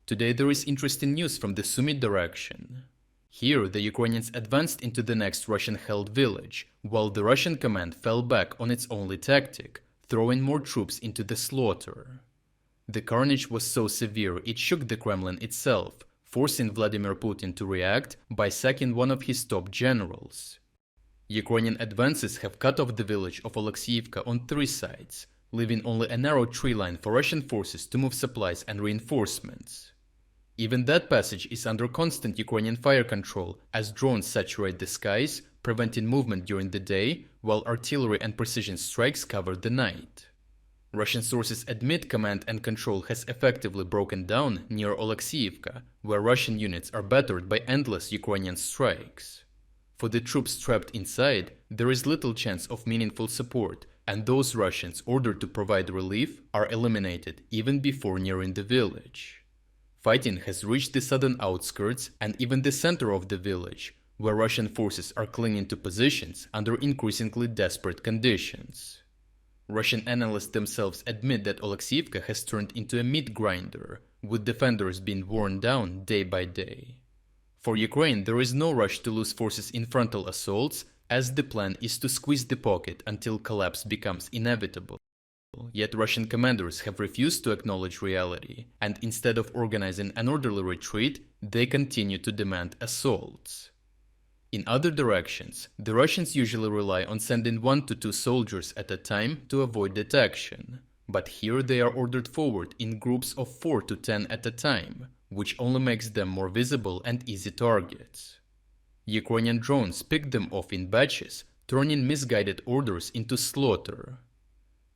Today there is interesting news from the Sumy direction. Here the Ukrainians advanced into the next Russian-held village, while the Russian command fell back on its only tactic, throwing more troops into the slaughter. The carnage was so severe it shook the Kremlin itself, forcing Vladimir Putin to react by sacking one of his top generals. Ukrainian advances have cut off the village of Oleksiivka on 3 sides, leaving only a narrow tree line for Russian forces to move supplies and reinforcements. Even that passage is under constant Ukrainian fire control as drones saturate the skies, preventing movement during the day, while artillery and precision strikes cover the night. Russian sources admit command and control has effectively broken down near Oleksiivka, where Russian units are battered by endless Ukrainian strikes. For the troops trapped inside, there is little chance of meaningful support, and those Russians ordered to provide relief are eliminated even before nearing the village. Fighting has reached the southern outskirts and even the center of the village, where Russian forces are clinging to positions under increasingly desperate conditions. Russian analysts themselves admit that Oleksiivka has turned into a meat grinder, with defenders being worn down day by day. For Ukraine, there is no rush to lose forces in frontal assaults, as the plan is to squeeze the pocket until collapse becomes inevitable. Yet Russian commanders have refused to acknowledge reality, and instead of organizing an orderly retreat, they continue to demand assaults. In other directions, the Russians usually rely on sending 1 to 2 soldiers at a time to avoid detection, but here they are ordered forward in groups of 4 to 10 at a time, which only makes them more visible and easy targets. Ukrainian drones pick them off in batches, turning misguided orders into slaughter.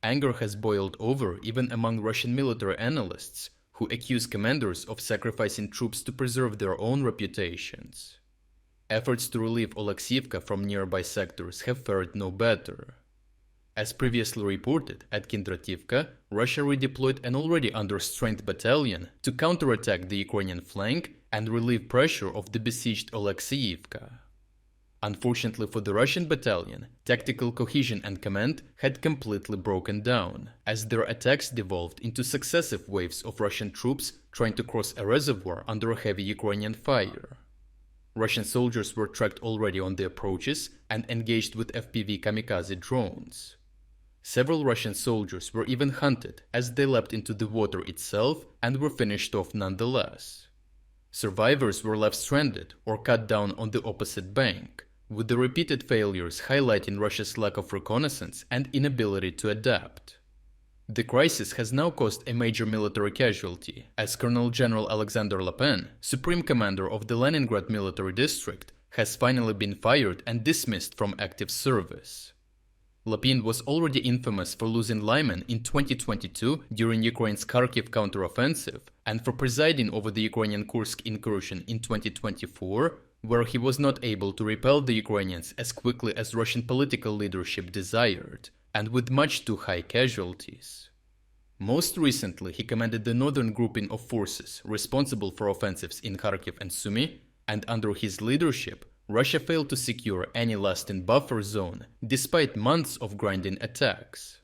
Anger has boiled over even among Russian military analysts, who accuse commanders of sacrificing troops to preserve their own reputations. Efforts to relieve Oleksiivka from nearby sectors have fared no better. As previously reported, at Kindrativka, Russia redeployed an already understrength battalion to counterattack the Ukrainian flank and relieve pressure of the besieged Oleksiivka. Unfortunately for the Russian battalion, tactical cohesion and command had completely broken down, as their attacks devolved into successive waves of Russian troops trying to cross a reservoir under heavy Ukrainian fire. Russian soldiers were tracked already on the approaches and engaged with FPV kamikaze drones. Several Russian soldiers were even hunted as they leapt into the water itself and were finished off nonetheless. Survivors were left stranded or cut down on the opposite bank, with the repeated failures highlighting Russia's lack of reconnaissance and inability to adapt. The crisis has now caused a major military casualty, as Colonel General Alexander Lapin, Supreme Commander of the Leningrad Military District, has finally been fired and dismissed from active service. Lapin was already infamous for losing Lyman in 2022 during Ukraine's Kharkiv counteroffensive and for presiding over the Ukrainian Kursk incursion in 2024, where he was not able to repel the Ukrainians as quickly as Russian political leadership desired, and with much too high casualties. Most recently, he commanded the northern grouping of forces responsible for offensives in Kharkiv and Sumy, and under his leadership, Russia failed to secure any lasting buffer zone, despite months of grinding attacks.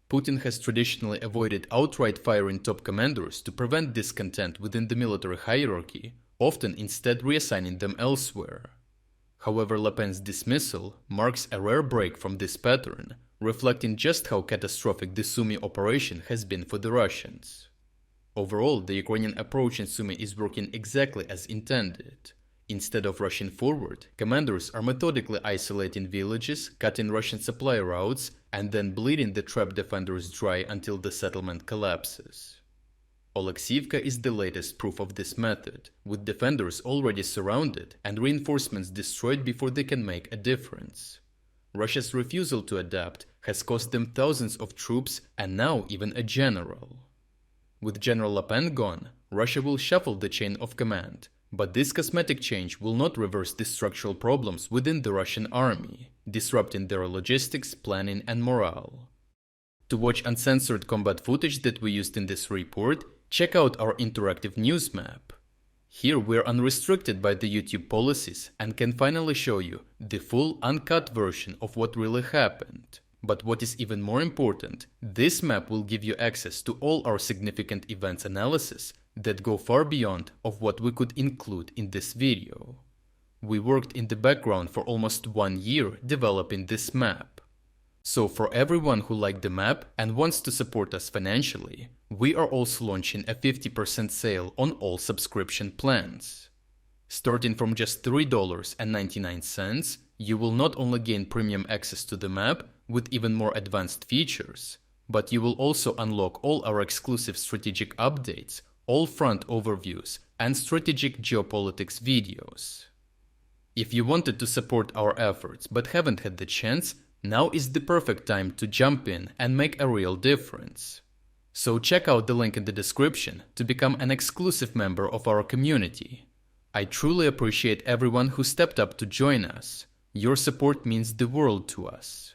Putin has traditionally avoided outright firing top commanders to prevent discontent within the military hierarchy, often instead reassigning them elsewhere. However, Lapin's dismissal marks a rare break from this pattern, reflecting just how catastrophic the Sumy operation has been for the Russians. Overall, the Ukrainian approach in Sumy is working exactly as intended. Instead of rushing forward, commanders are methodically isolating villages, cutting Russian supply routes, and then bleeding the trapped defenders dry until the settlement collapses. Oleksiivka is the latest proof of this method, with defenders already surrounded and reinforcements destroyed before they can make a difference. Russia's refusal to adapt has cost them thousands of troops and now even a general. With General Lapin gone, Russia will shuffle the chain of command, but this cosmetic change will not reverse the structural problems within the Russian army, disrupting their logistics, planning and morale. To watch uncensored combat footage that we used in this report, check out our interactive news map. Here we're unrestricted by the YouTube policies and can finally show you the full uncut version of what really happened. But what is even more important, this map will give you access to all our significant events analysis that go far beyond of what we could include in this video. We worked in the background for almost 1 year developing this map. So for everyone who liked the map and wants to support us financially, we are also launching a 50% sale on all subscription plans. Starting from just $3.99, you will not only gain premium access to the map with even more advanced features, but you will also unlock all our exclusive strategic updates, all front overviews, and strategic geopolitics videos. If you wanted to support our efforts but haven't had the chance, now is the perfect time to jump in and make a real difference. So check out the link in the description to become an exclusive member of our community. I truly appreciate everyone who stepped up to join us. Your support means the world to us.